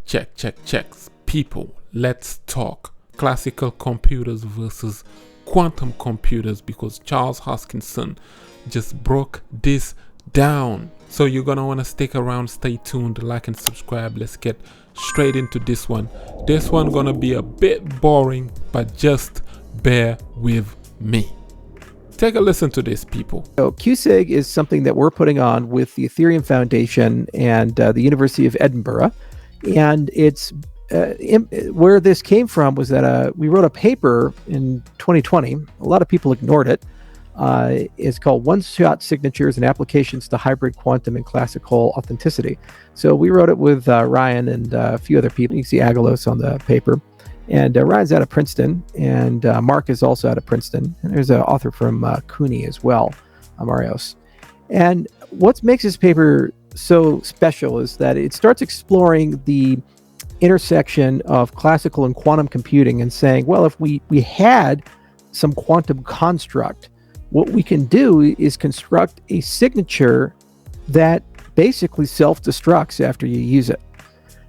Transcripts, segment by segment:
Checks. People, let's talk classical computers versus quantum computers, because Charles Hoskinson just broke this down. So you're gonna want to stick around, stay tuned, like and subscribe. Let's get straight into this one. This one gonna be a bit boring, but just bear with me. Take a listen to this, people. So QSIG is something that we're putting on with the Ethereum Foundation and the University of Edinburgh. And it's where this came from was that we wrote a paper in 2020. A lot of people ignored it. It's called One-Shot Signatures and Applications to Hybrid Quantum and Classical Authenticity. So we wrote it with Ryan and a few other people. You can see Agalos on the paper. And Ryan's out of Princeton, and Mark is also out of Princeton. And there's an author from CUNY as well, Marios. And what makes this paper so special is that it starts exploring the intersection of classical and quantum computing and saying, well, if we had some quantum construct, what we can do is construct a signature that basically self-destructs after you use it.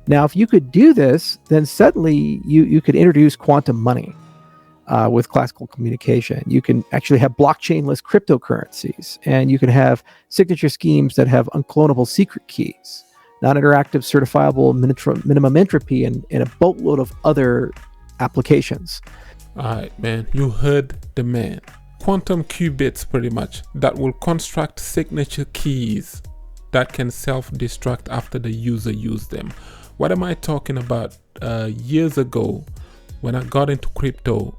Now, if you could do this, then suddenly you could introduce quantum money with classical communication. You can actually have blockchain-less cryptocurrencies, and you can have signature schemes that have unclonable secret keys, non-interactive certifiable minimum entropy, and a boatload of other applications. All right, man, you heard the man. Quantum qubits, pretty much, that will construct signature keys that can self-destruct after the user used them. What am I talking about? Years ago, when I got into crypto,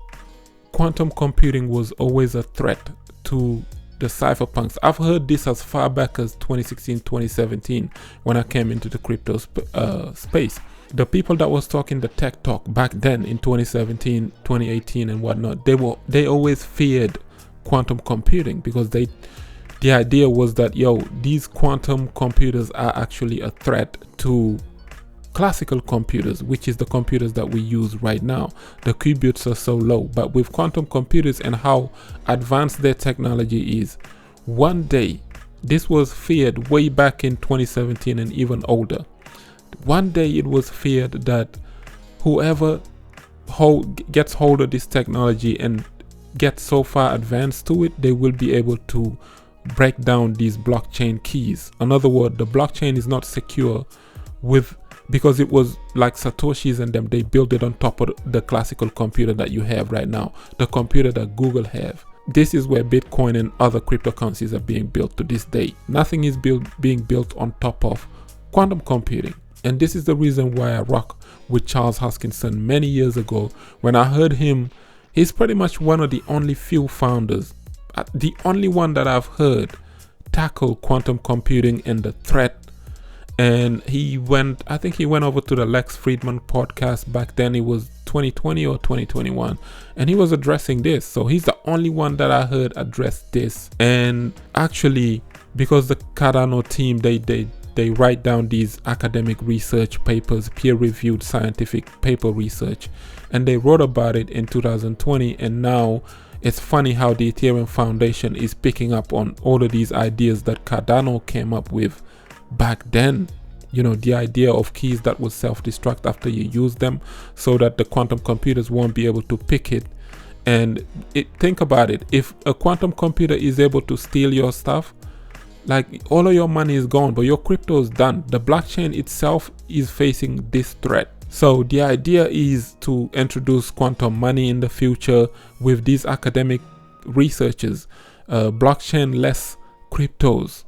quantum computing was always a threat to the cypherpunks. I've heard this as far back as 2016, 2017, when I came into the crypto space. The people that was talking the tech talk back then in 2017, 2018 and whatnot, they always feared quantum computing because the idea was that, these quantum computers are actually a threat to classical computers, which is the computers that we use right now. The qubits are so low, but with quantum computers and how advanced their technology is, one day, this was feared way back in 2017 and even older. One day it was feared that whoever gets hold of this technology and gets so far advanced to it, they will be able to break down these blockchain keys. In other words, the blockchain is not secure because it was like Satoshi's and them, they built it on top of the classical computer that you have right now, the computer that Google have. This is where Bitcoin and other cryptocurrencies are being built to this day. Nothing is being built on top of quantum computing. And this is the reason why I rock with Charles Hoskinson many years ago. When I heard him, he's pretty much one of the only few founders, the only one that I've heard tackle quantum computing and the threat. And I think he went over to the Lex Friedman podcast back then. It was 2020 or 2021. And he was addressing this. So he's the only one that I heard address this. And actually, because the Cardano team, they write down these academic research papers, peer-reviewed scientific paper research. And they wrote about it in 2020. And now it's funny how the Ethereum Foundation is picking up on all of these ideas that Cardano came up with back then. The idea of keys that will self-destruct after you use them so that the quantum computers won't be able to pick it. And think about it. If a quantum computer is able to steal your stuff, like all of your money is gone, but your crypto is done. The blockchain itself is facing this threat. So the idea is to introduce quantum money in the future with these academic researchers, blockchain-less cryptos.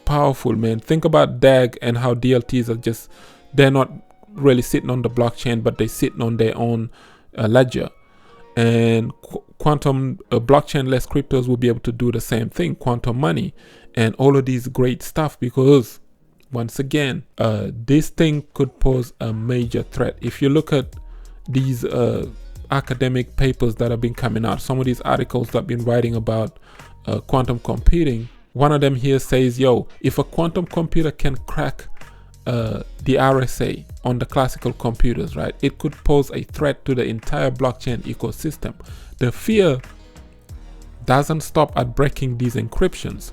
Powerful, man. Think about DAG and how DLTs are they're not really sitting on the blockchain, but they're sitting on their own ledger. And quantum blockchain-less cryptos will be able to do the same thing, quantum money and all of these great stuff, because once again, this thing could pose a major threat. If you look at these academic papers that have been coming out, some of these articles that have been writing about quantum computing, one of them here says, if a quantum computer can crack the RSA on the classical computers, right, it could pose a threat to the entire blockchain ecosystem. The fear doesn't stop at breaking these encryptions.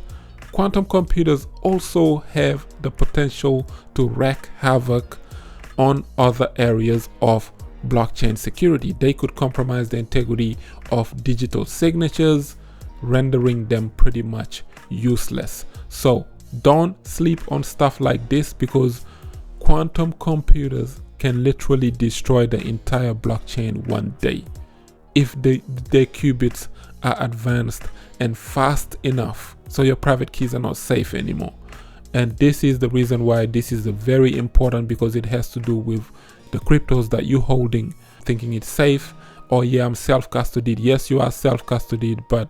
Quantum computers also have the potential to wreak havoc on other areas of blockchain security. They could compromise the integrity of digital signatures, rendering them pretty much useless. So don't sleep on stuff like this, because quantum computers can literally destroy the entire blockchain one day if their qubits are advanced and fast enough, so your private keys are not safe anymore. And this is the reason why this is very important, because it has to do with the cryptos that you're holding, thinking it's safe. Or yeah, I'm self-custodied. Yes, you are self-custodied, but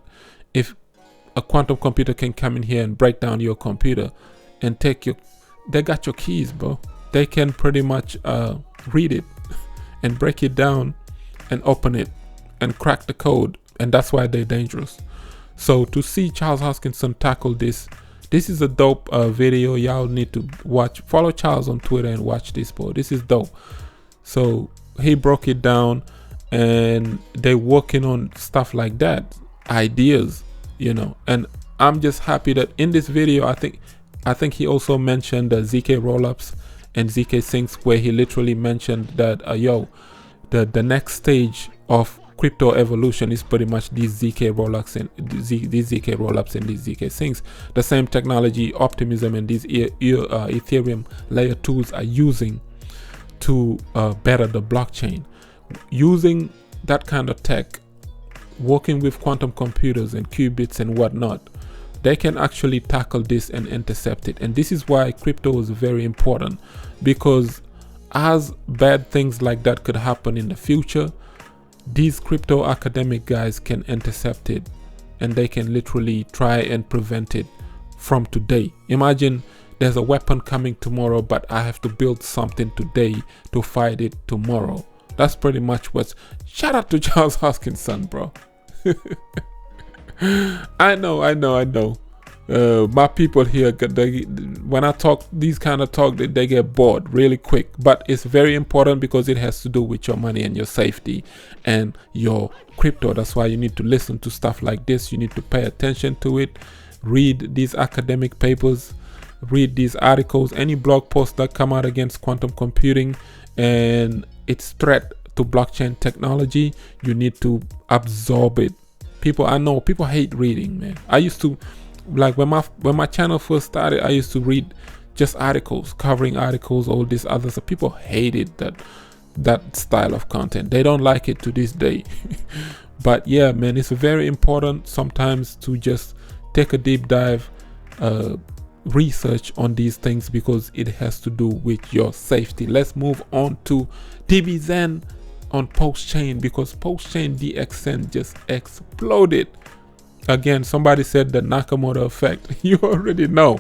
if a quantum computer can come in here and break down your computer and take your, they got your keys, bro. They can pretty much read it and break it down and open it and crack the code, and that's why they're dangerous. So to see Charles Hoskinson tackle this is a dope video. Y'all need to watch, follow Charles on Twitter and watch this, bro. This is dope. So he broke it down, and they're working on stuff like that, ideas, you know. And I'm just happy that in this video, I think he also mentioned the ZK rollups and ZK syncs, where he literally mentioned that the next stage of crypto evolution is pretty much these ZK rollups and these ZK rollups and these ZK syncs. The same technology optimism and these Ethereum layer 2s are using to better the blockchain. Using that kind of tech, working with quantum computers and qubits and whatnot, they can actually tackle this and intercept it. And this is why crypto is very important, because as bad things like that could happen in the future, these crypto academic guys can intercept it, and they can literally try and prevent it from today. Imagine there's a weapon coming tomorrow, but I have to build something today to fight it tomorrow. That's pretty much what's... Shout out to Charles Hoskinson, bro. I know. My people here, when I talk these kind of talk, they get bored really quick. But it's very important, because it has to do with your money and your safety and your crypto. That's why you need to listen to stuff like this. You need to pay attention to it. Read these academic papers. Read these articles. Any blog posts that come out against quantum computing and its threat to blockchain technology, you need to absorb it. I know people hate reading, man. I used to, like when my channel first started, I used to read just articles, covering articles, all this other stuff. People hated that style of content. They don't like it to this day. But yeah, man, it's very important sometimes to just take a deep dive research on these things, because it has to do with your safety. Let's move on to dbxen on pulsechain, because pulsechain dbxen just exploded. Again, somebody said the Nakamoto effect. You already know.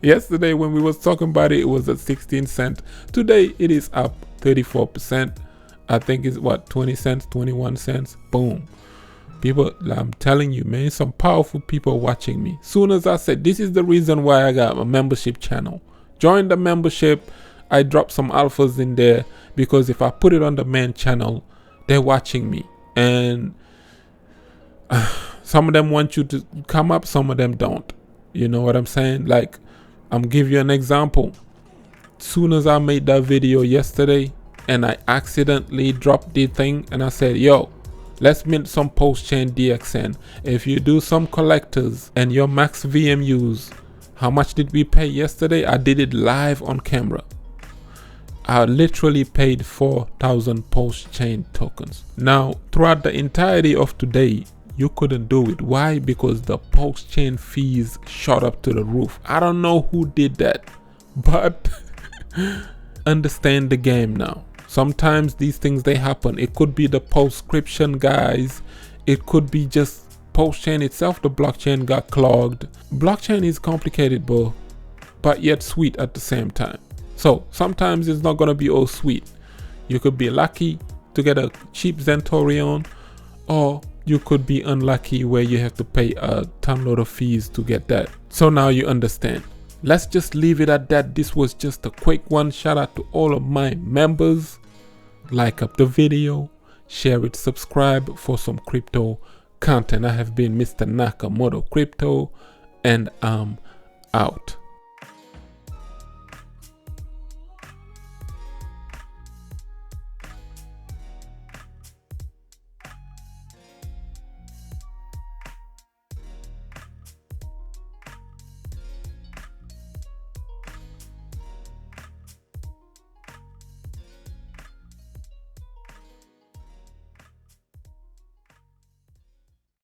Yesterday when we was talking about it, it was at 16 cents. Today it is up 34%. I think it's what, 20 cents, 21 cents. Boom. People, I'm telling you, man, some powerful people watching me. Soon as I said, this is the reason why I got a membership channel. Join the membership. I drop some alphas in there, because if I put it on the main channel, they're watching me. And some of them want you to come up, some of them don't. You know what I'm saying? Like, I'm give you an example. Soon as I made that video yesterday, and I accidentally dropped the thing, and I said, yo, let's mint some pulsechain dbxen. If you do some collectors and your max VMUs, how much did we pay yesterday? I did it live on camera. I literally paid 4,000 pulsechain tokens. Now, throughout the entirety of today, you couldn't do it. Why? Because the pulsechain fees shot up to the roof. I don't know who did that, but understand the game now. Sometimes these things, they happen. It could be the postscription guys. It could be just pulsechain itself. The blockchain got clogged. Blockchain is complicated, bro, but yet sweet at the same time. So sometimes it's not going to be all sweet. You could be lucky to get a cheap Zentorion, or you could be unlucky where you have to pay a ton load of fees to get that. So now you understand. Let's just leave it at that. This was just a quick one. Shout out to all of my members. Like up the video, share it, subscribe for some crypto content. I have been Mr. Nakamoto Crypto, and I'm out.